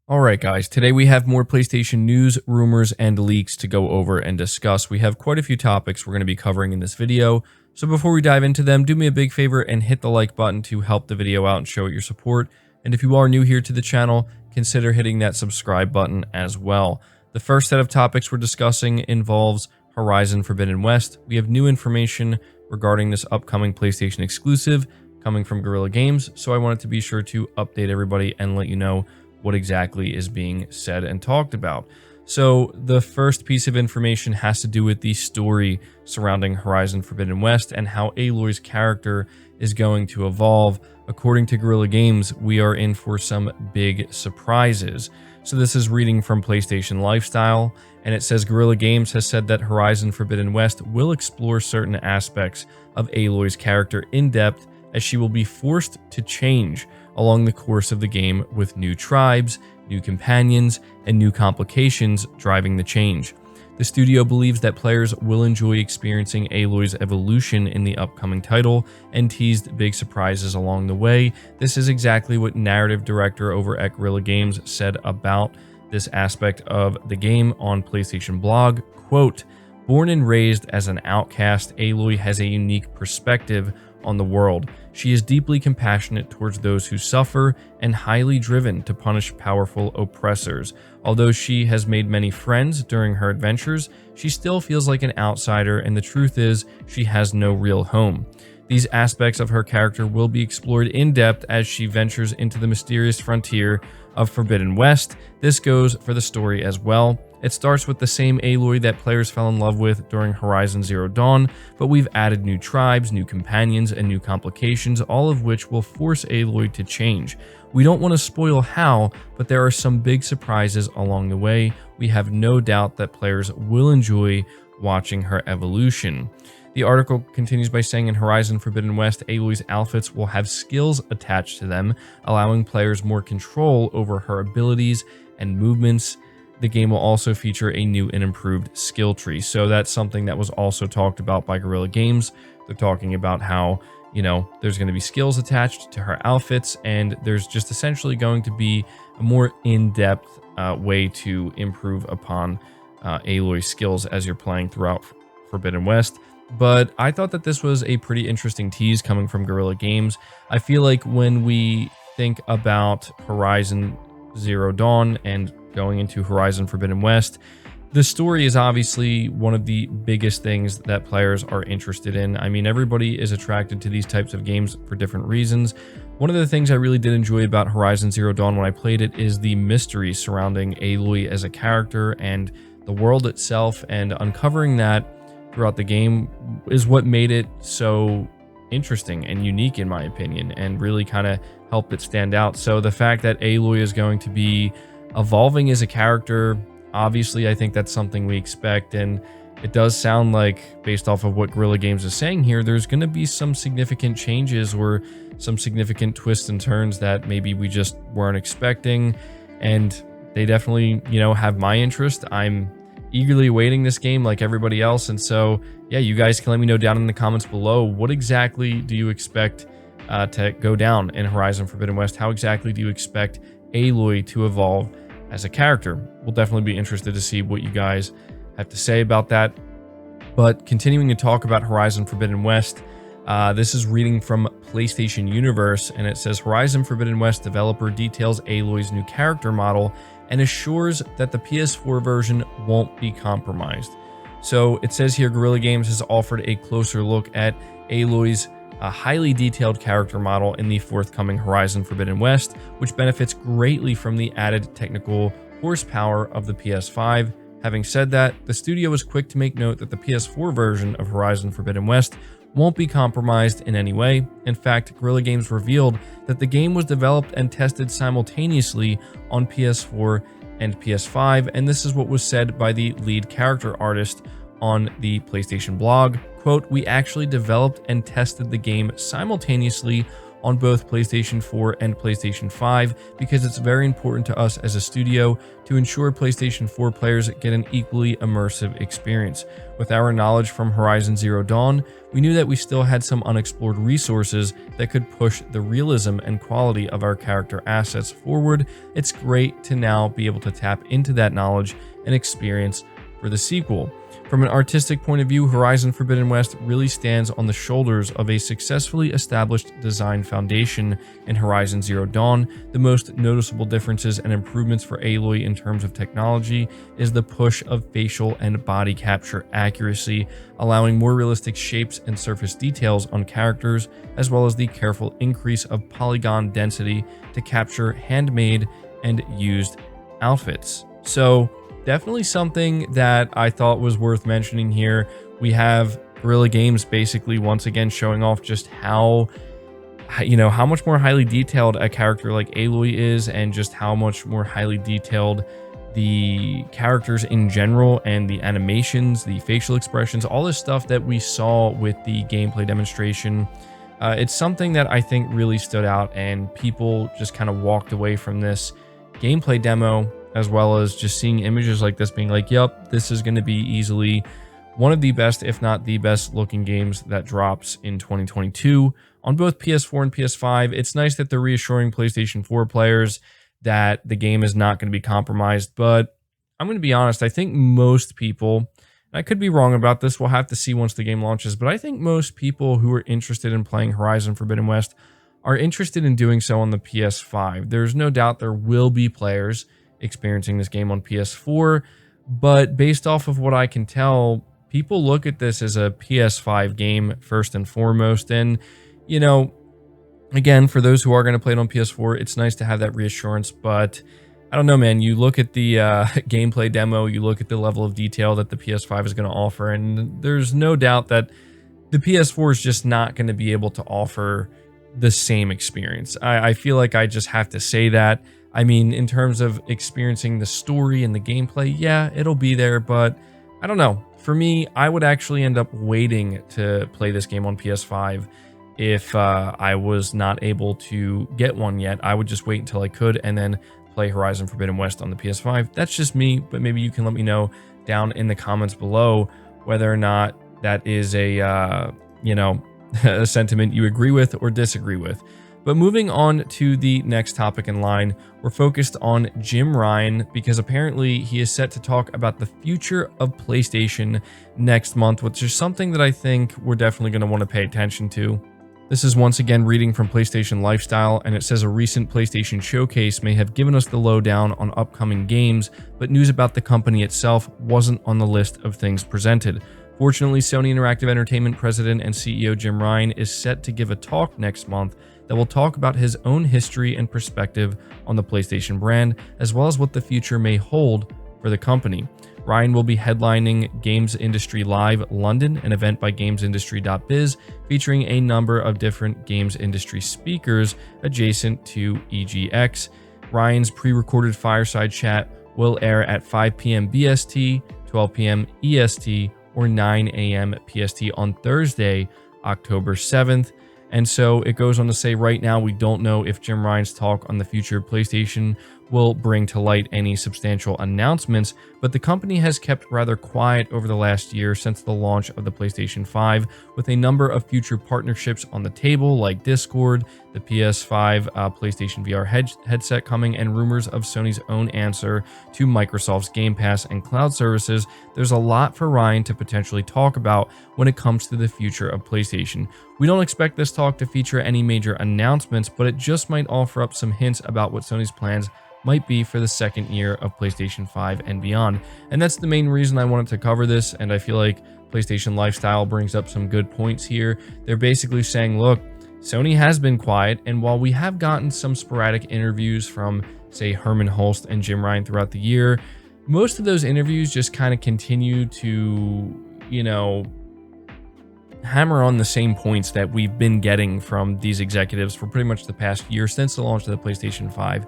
Alright guys, today we have more PlayStation news, rumors, and leaks to go over and discuss. We have quite a few topics we're going to be covering in this video, so before we dive into them, do me a big favor and hit the like button to help the video out and show your support. And if you are new here to the channel, consider hitting that subscribe button as well. The first set of topics we're discussing involves Horizon Forbidden West. We have new information regarding this upcoming PlayStation exclusive coming from Guerrilla Games, so I wanted to be sure to update everybody and let you know what exactly is being said and talked about. So the first piece of information has to do with the story surrounding Horizon Forbidden West and how Aloy's character is going to evolve. According to Guerrilla Games, we are in for some big surprises. So this is reading from PlayStation Lifestyle, and it says Guerrilla Games has said that Horizon Forbidden West will explore certain aspects of Aloy's character in depth, as she will be forced to change along the course of the game, with new tribes, new companions, and new complications driving the change. The studio believes that players will enjoy experiencing Aloy's evolution in the upcoming title and teased big surprises along the way. This is exactly what narrative director over at Guerrilla Games said about this aspect of the game on PlayStation blog. Quote, "Born and raised as an outcast, Aloy has a unique perspective on the world. She is deeply compassionate towards those who suffer and highly driven to punish powerful oppressors. Although she has made many friends during her adventures, she still feels like an outsider, and the truth is she has no real home. These aspects of her character will be explored in depth as she ventures into the mysterious frontier of Forbidden West. This goes for the story as well. It starts with the same Aloy that players fell in love with during Horizon Zero Dawn, but we've added new tribes, new companions, and new complications, all of which will force Aloy to change. We don't want to spoil how, but there are some big surprises along the way. We have no doubt that players will enjoy watching her evolution." The article continues by saying in Horizon Forbidden West, Aloy's outfits will have skills attached to them, allowing players more control over her abilities and movements. The game will also feature a new and improved skill tree. So that's something that was also talked about by Guerrilla Games. They're talking about how, there's going to be skills attached to her outfits, and there's just essentially going to be a more in-depth way to improve upon Aloy's skills as you're playing throughout Forbidden West. But I thought that this was a pretty interesting tease coming from Guerrilla Games. I feel like when we think about Horizon Zero Dawn and going into Horizon Forbidden West, the story is obviously one of the biggest things that players are interested in. I mean, everybody is attracted to these types of games for different reasons. One of the things I really did enjoy about Horizon Zero Dawn when I played it is the mystery surrounding Aloy as a character and the world itself, and uncovering that throughout the game is what made it so interesting and unique, in my opinion, and really kind of helped it stand out. So the fact that Aloy is going to be evolving as a character, obviously I think that's something we expect, and it does sound like, based off of what Guerrilla Games is saying here, there's going to be some significant changes or some significant twists and turns that maybe we just weren't expecting, and they definitely, have my interest. I'm eagerly awaiting this game like everybody else, and so yeah, you guys can let me know down in the comments below, what exactly do you expect to go down in Horizon Forbidden West? How exactly do you expect Aloy to evolve as a character? We'll definitely be interested to see what you guys have to say about that. But continuing to talk about Horizon Forbidden West, this is reading from PlayStation Universe, and it says Horizon Forbidden West developer details Aloy's new character model and assures that the PS4 version won't be compromised. So it says here Guerrilla Games has offered a closer look at Aloy's highly detailed character model in the forthcoming Horizon Forbidden West, which benefits greatly from the added technical horsepower of the PS5. Having said that, the studio is quick to make note that the PS4 version of Horizon Forbidden West won't be compromised in any way. In fact, Guerrilla Games revealed that the game was developed and tested simultaneously on PS4 and PS5, and this is what was said by the lead character artist on the PlayStation blog. Quote, "We actually developed and tested the game simultaneously on both PlayStation 4 and PlayStation 5 because it's very important to us as a studio to ensure PlayStation 4 players get an equally immersive experience. With our knowledge from Horizon Zero Dawn, we knew that we still had some unexplored resources that could push the realism and quality of our character assets forward. It's great to now be able to tap into that knowledge and experience for the sequel. From an artistic point of view, Horizon Forbidden West really stands on the shoulders of a successfully established design foundation in Horizon Zero Dawn. The most noticeable differences and improvements for Aloy in terms of technology is the push of facial and body capture accuracy, allowing more realistic shapes and surface details on characters, as well as the careful increase of polygon density to capture handmade and used outfits. So, definitely something that I thought was worth mentioning here. We have Guerrilla Games basically once again showing off just how much more highly detailed a character like Aloy is, and just how much more highly detailed the characters in general and the animations, the facial expressions, all this stuff that we saw with the gameplay demonstration. It's something that I think really stood out, and people just kind of walked away from this gameplay demo, as well as just seeing images like this being like, yep, this is going to be easily one of the best, if not the best looking games that drops in 2022 on both PS4 and PS5. It's nice that they're reassuring PlayStation 4 players that the game is not going to be compromised, but I'm going to be honest, I think most people, and I could be wrong about this, we'll have to see once the game launches, but I think most people who are interested in playing Horizon Forbidden West are interested in doing so on the PS5. There's no doubt there will be players experiencing this game on PS4, but based off of what I can tell, people look at this as a PS5 game first and foremost. And, you know, again, for those who are going to play it on PS4, it's nice to have that reassurance, but I don't know, man. You look at the gameplay demo, you look at the level of detail that the PS5 is going to offer, and there's no doubt that the PS4 is just not going to be able to offer the same experience. I feel like I just have to say that. I mean, in terms of experiencing the story and the gameplay, yeah, it'll be there, but I don't know. For me, I would actually end up waiting to play this game on PS5 if I was not able to get one yet. I would just wait until I could and then play Horizon Forbidden West on the PS5. That's just me, but maybe you can let me know down in the comments below whether or not that is a, a sentiment you agree with or disagree with. But moving on to the next topic in line, we're focused on Jim Ryan, because apparently he is set to talk about the future of PlayStation next month, which is something that I think we're definitely going to want to pay attention to. This is once again reading from PlayStation Lifestyle, and it says a recent PlayStation showcase may have given us the lowdown on upcoming games, but news about the company itself wasn't on the list of things presented. Fortunately, Sony Interactive Entertainment President and CEO Jim Ryan is set to give a talk next month that will talk about his own history and perspective on the PlayStation brand, as well as what the future may hold for the company. Ryan will be headlining Games Industry Live London, an event by GamesIndustry.biz, featuring a number of different games industry speakers adjacent to EGX. Ryan's pre-recorded fireside chat will air at 5 p.m. BST, 12 p.m. EST, or 9 a.m. PST on Thursday, October 7th. And so it goes on to say, right now, we don't know if Jim Ryan's talk on the future of PlayStation will bring to light any substantial announcements, but the company has kept rather quiet over the last year since the launch of the PlayStation 5, with a number of future partnerships on the table like Discord, the PS5 PlayStation VR headset coming, and rumors of Sony's own answer to Microsoft's Game Pass and cloud services. There's a lot for Ryan to potentially talk about when it comes to the future of PlayStation. We don't expect this talk to feature any major announcements, but it just might offer up some hints about what Sony's plans might be for the second year of PlayStation 5 and beyond. And that's the main reason I wanted to cover this, and I feel like PlayStation Lifestyle brings up some good points here. They're basically saying, look, Sony has been quiet, and while we have gotten some sporadic interviews from, say, Herman Hulst and Jim Ryan throughout the year, most of those interviews just kind of continue to, hammer on the same points that we've been getting from these executives for pretty much the past year since the launch of the PlayStation 5.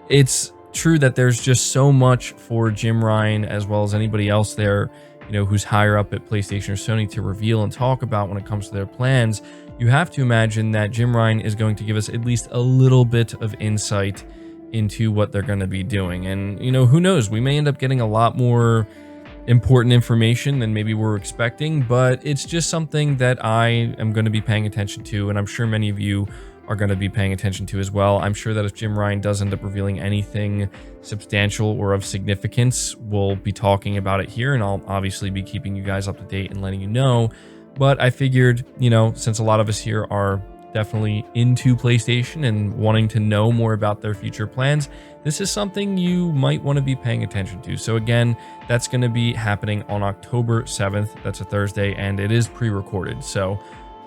It's true that there's just so much for Jim Ryan, as well as anybody else there, who's higher up at PlayStation or Sony, to reveal and talk about when it comes to their plans. you have to imagine that Jim Ryan is going to give us at least a little bit of insight into what they're going to be doing. And, you know, who knows? We may end up getting a lot more important information than maybe we're expecting, but it's just something that I am going to be paying attention to, and I'm sure many of you are going to be paying attention to as well. I'm sure that if Jim Ryan does end up revealing anything substantial or of significance, we'll be talking about it here, and I'll obviously be keeping you guys up to date and letting you know. But I figured, you know, since a lot of us here are definitely into PlayStation and wanting to know more about their future plans, this is something you might want to be paying attention to. So again, that's going to be happening on October 7th. That's a Thursday, and it is pre-recorded, so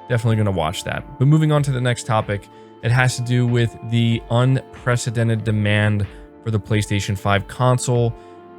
definitely going to watch that. But moving on to the next topic, it has to do with the unprecedented demand for the PlayStation 5 console.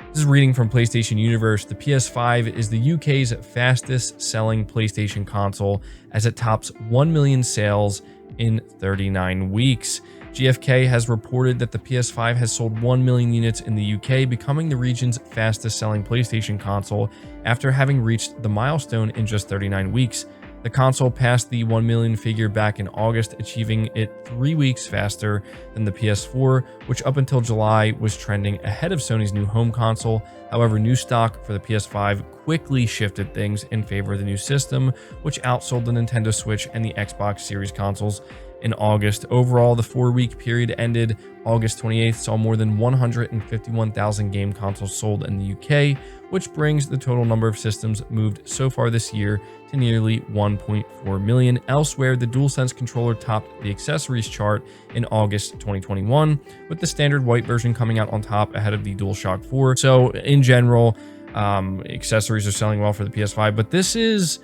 This is reading from PlayStation Universe. The PS5 is the UK's fastest selling PlayStation console as it tops 1 million sales in 39 weeks. GfK has reported that the PS5 has sold 1 million units in the UK, becoming the region's fastest selling PlayStation console after having reached the milestone in just 39 weeks. The console passed the 1 million figure back in August, achieving it 3 weeks faster than the PS4, which up until July was trending ahead of Sony's new home console. However, new stock for the PS5 quickly shifted things in favor of the new system, which outsold the Nintendo Switch and the Xbox Series consoles in August. Overall, the 4-week period ended August 28th saw more than 151,000 game consoles sold in the UK, which brings the total number of systems moved so far this year to nearly 1.4 million. Elsewhere, the DualSense controller topped the accessories chart in August 2021, with the standard white version coming out on top ahead of the DualShock 4. So in general, accessories are selling well for the PS5, but this is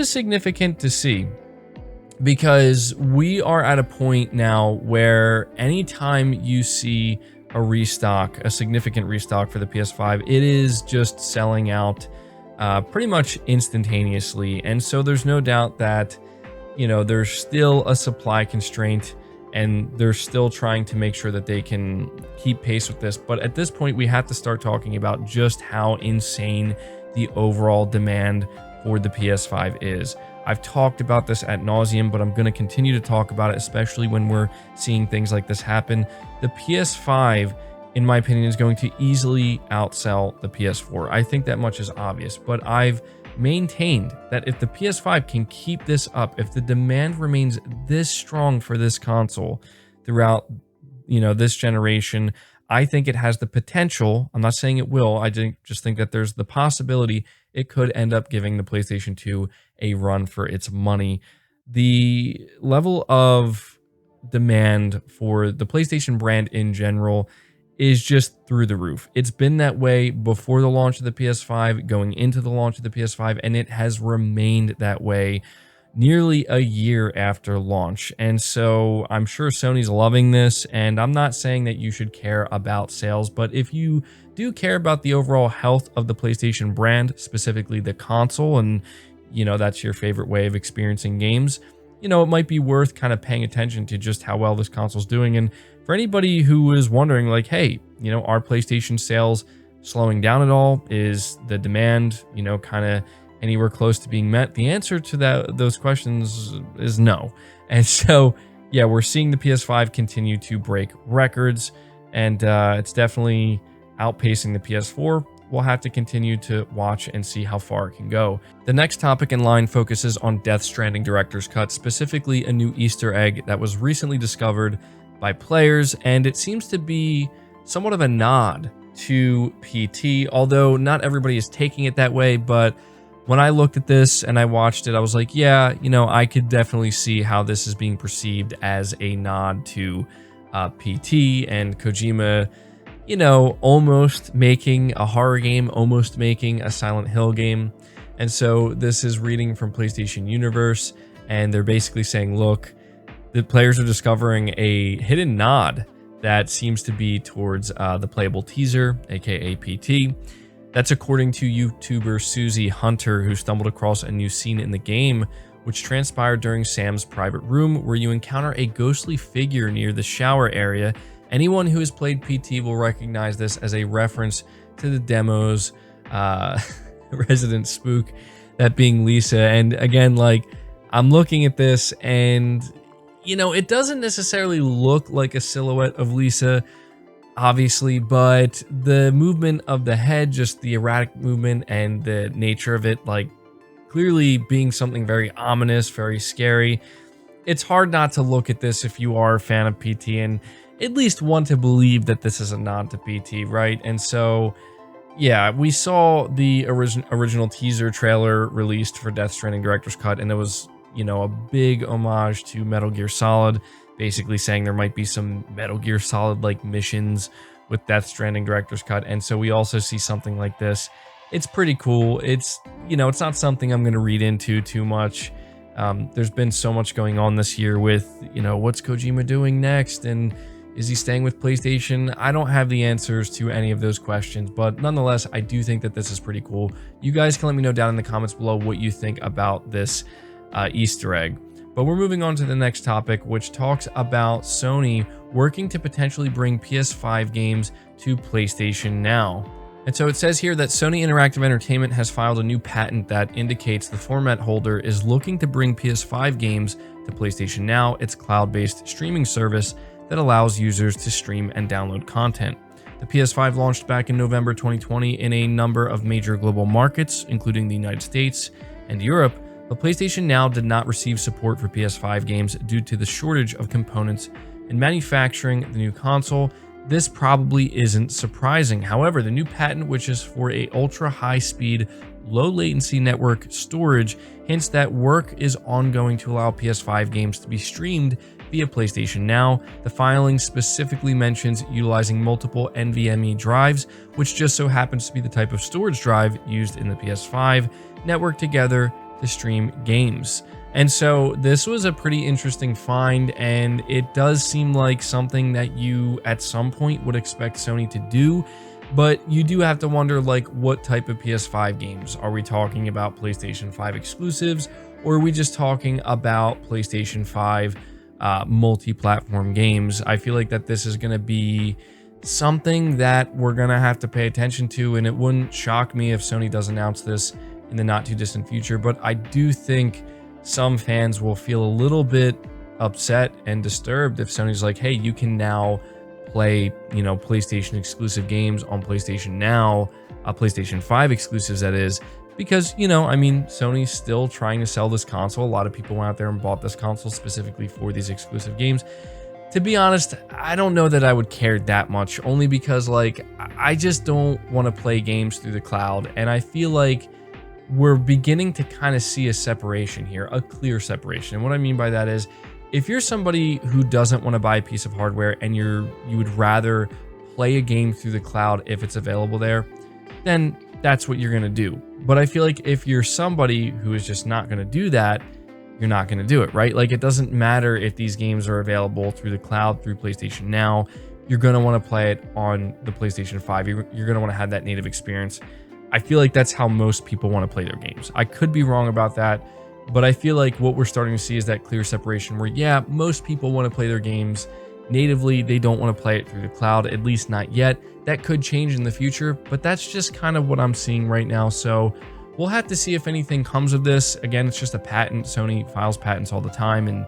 significant to see, because we are at a point now where anytime you see a restock, a significant restock for the PS5, it is just selling out pretty much instantaneously. And so there's no doubt that, you know, there's still a supply constraint, and they're still trying to make sure that they can keep pace with this. But at this point, we have to start talking about just how insane the overall demand for the PS5 is. I've talked about this ad nauseum, but I'm going to continue to talk about it, especially when we're seeing things like this happen. The PS5, in my opinion, is going to easily outsell the PS4. I think that much is obvious, but I've maintained that if the PS5 can keep this up, if the demand remains this strong for this console throughout, you know, this generation, I think it has the potential. I'm not saying it will. I just think that there's the possibility it could end up giving the PlayStation 2 a run for its money. The level of demand for the PlayStation brand in general is just through the roof. It's been that way before the launch of the PS5, going into the launch of the PS5, and it has remained that way nearly a year after launch. And so I'm sure Sony's loving this, and I'm not saying that you should care about sales, but if you do care about the overall health of the PlayStation brand, specifically the console, and you know that's your favorite way of experiencing games, you know, it might be worth kind of paying attention to just how well this console's doing. And for anybody who is wondering, like, hey, you know, are PlayStation sales slowing down at all? Is the demand, you know, kind of anywhere close to being met? The answer to those questions is no. And so, yeah, we're seeing the PS5 continue to break records, and it's definitely outpacing the PS4. We'll have to continue to watch and see how far it can go. The next topic in line focuses on Death Stranding Director's Cut, specifically a new Easter egg that was recently discovered by players, and it seems to be somewhat of a nod to PT, although not everybody is taking it that way. But when I looked at this and I watched it, I was like, yeah, you know, I could definitely see how this is being perceived as a nod to PT and Kojima, you know, almost making a horror game, almost making a Silent Hill game. And so this is reading from PlayStation Universe, and they're basically saying, look, the players are discovering a hidden nod that seems to be towards the playable teaser, aka PT. That's according to YouTuber Susie Hunter, who stumbled across a new scene in the game, which transpired during Sam's private room, where you encounter a ghostly figure near the shower area. Anyone who has played PT will recognize this as a reference to the demo's resident spook, that being Lisa. And again, like, I'm looking at this and, you know, it doesn't necessarily look like a silhouette of Lisa, obviously, but the movement of the head, just the erratic movement and the nature of it, like clearly being something very ominous, very scary. It's hard not to look at this if you are a fan of PT and at least want to believe that this is a nod to PT, right? And so, yeah, we saw the original teaser trailer released for Death Stranding Director's Cut, and it was, you know, a big homage to Metal Gear Solid, basically saying there might be some Metal Gear Solid-like missions with Death Stranding Director's Cut, and so we also see something like this. It's pretty cool. It's, you know, it's not something I'm going to read into too much. There's been so much going on this year with, you know, what's Kojima doing next, and is he staying with PlayStation? I don't have the answers to any of those questions, but nonetheless, I do think that this is pretty cool. You guys can let me know down in the comments below what you think about this Easter egg. But we're moving on to the next topic, which talks about Sony working to potentially bring PS5 games to PlayStation Now. And so it says here that Sony Interactive Entertainment has filed a new patent that indicates the format holder is looking to bring PS5 games to PlayStation Now, its cloud-based streaming service that allows users to stream and download content. The PS5 launched back in November 2020 in a number of major global markets, including the United States and Europe, but PlayStation Now did not receive support for PS5 games due to the shortage of components in manufacturing the new console. This probably isn't surprising. However, the new patent, which is for a ultra high speed, low latency network storage, hints that work is ongoing to allow PS5 games to be streamed via PlayStation Now. The filing specifically mentions utilizing multiple NVMe drives, which just so happens to be the type of storage drive used in the PS5, networked together to stream games. And so this was a pretty interesting find, and it does seem like something that you at some point would expect Sony to do, but you do have to wonder, like, what type of PS5 games? Are we talking about PlayStation 5 exclusives, or are we just talking about PlayStation 5 multi-platform games? I feel like that this is going to be something that we're going to have to pay attention to, and it wouldn't shock me if Sony does announce this in the not too distant future, but I do think some fans will feel a little bit upset and disturbed if Sony's like, hey, you can now play, you know, PlayStation exclusive games on PlayStation Now, PlayStation 5 exclusives, that is, because, you know, I mean, Sony's still trying to sell this console. A lot of people went out there and bought this console specifically for these exclusive games. To be honest, I don't know that I would care that much, only because, like, I just don't want to play games through the cloud, and I feel like we're beginning to kind of see a separation here, a clear separation. And what I mean by that is, if you're somebody who doesn't want to buy a piece of hardware and you would rather play a game through the cloud if it's available there, then that's what you're going to do. But I feel like if you're somebody who is just not going to do that, you're not going to do it, right? Like, it doesn't matter if these games are available through the cloud, through PlayStation Now, you're going to want to play it on the PlayStation 5. You're going to want to have that native experience. I feel like that's how most people want to play their games. I could be wrong about that, but I feel like what we're starting to see is that clear separation where, yeah, most people want to play their games natively. They don't want to play it through the cloud, at least not yet. That could change in the future, but that's just kind of what I'm seeing right now. So we'll have to see if anything comes of this. Again, it's just a patent. Sony files patents all the time, and,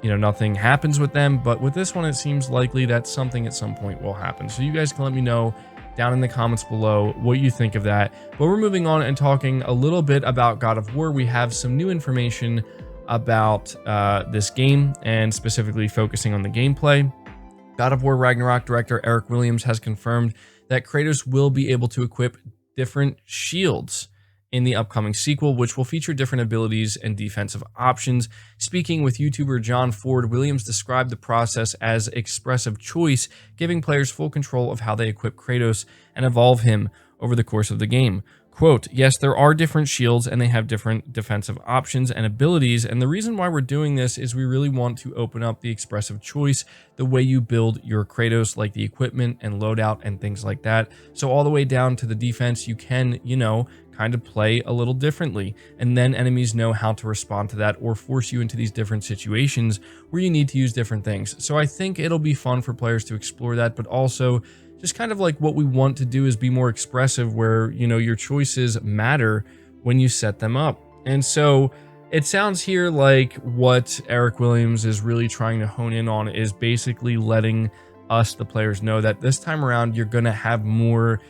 you know, nothing happens with them. But with this one, it seems likely that something at some point will happen. So you guys can let me know down in the comments below what you think of that. But we're moving on and talking a little bit about God of War. We have some new information about this game, and specifically focusing on the gameplay. God of War Ragnarok director Eric Williams has confirmed that Kratos will be able to equip different shields in the upcoming sequel, which will feature different abilities and defensive options. Speaking with YouTuber John Ford, Williams described the process as expressive choice, giving players full control of how they equip Kratos and evolve him over the course of the game. Quote, yes, there are different shields and they have different defensive options and abilities, and the reason why we're doing this is we really want to open up the expressive choice, the way you build your Kratos, like the equipment and loadout and things like that. So all the way down to the defense, you can, you know, kind of play a little differently, and then enemies know how to respond to that or force you into these different situations where you need to use different things. So I think it'll be fun for players to explore that, but also just kind of like what we want to do is be more expressive, where, you know, your choices matter when you set them up. And so It sounds here like what Eric Williams is really trying to hone in on is basically letting us, the players, know that this time around you're going to have more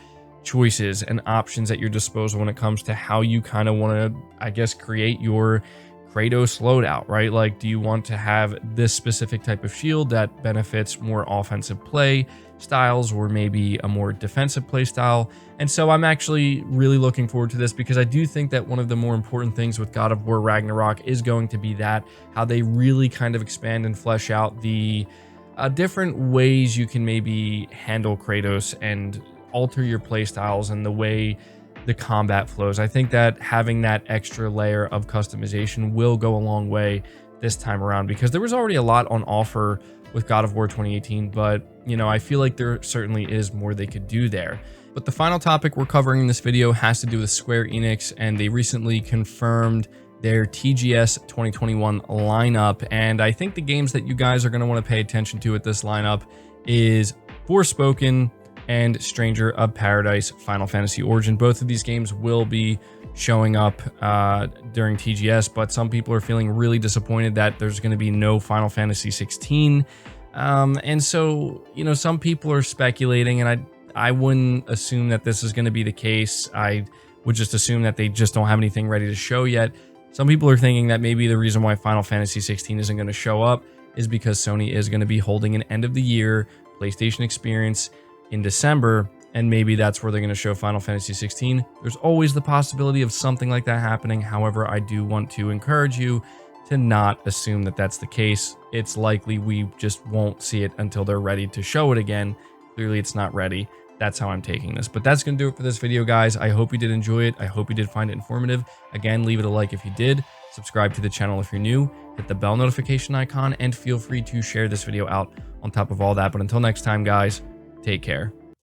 choices and options at your disposal when it comes to how you kind of want to, I guess, create your Kratos loadout, right? Like, do you want to have this specific type of shield that benefits more offensive play styles, or maybe a more defensive play style? And so I'm actually really looking forward to this, because I do think that one of the more important things with God of War Ragnarok is going to be that how they really kind of expand and flesh out the different ways you can maybe handle Kratos and alter your play styles and the way the combat flows. I think that having that extra layer of customization will go a long way this time around, because there was already a lot on offer with God of War 2018, but you know, I feel like there certainly is more they could do there. But the final topic we're covering in this video has to do with Square Enix, and they recently confirmed their TGS 2021 lineup. And I think the games that you guys are going to want to pay attention to at this lineup is Forspoken and Stranger of Paradise Final Fantasy Origin. Both of these games will be showing up during TGS, but some people are feeling really disappointed that there's going to be no Final Fantasy 16. And so, you know, some people are speculating, and I wouldn't assume that this is going to be the case. I would just assume that they just don't have anything ready to show yet. Some people are thinking that maybe the reason why Final Fantasy 16 isn't going to show up is because Sony is going to be holding an end of the year PlayStation experience in December, and maybe that's where they're going to show Final Fantasy 16. There's always the possibility of something like that happening. However, I do want to encourage you to not assume that that's the case. It's likely we just won't see it until they're ready to show it again. Clearly, it's not ready. That's how I'm taking this. But that's going to do it for this video, guys. I hope you did enjoy it. I hope you did find it informative. Again, leave it a like if you did. Subscribe to the channel if you're new. Hit the bell notification icon, and feel free to share this video out on top of all that. But until next time, guys, take care.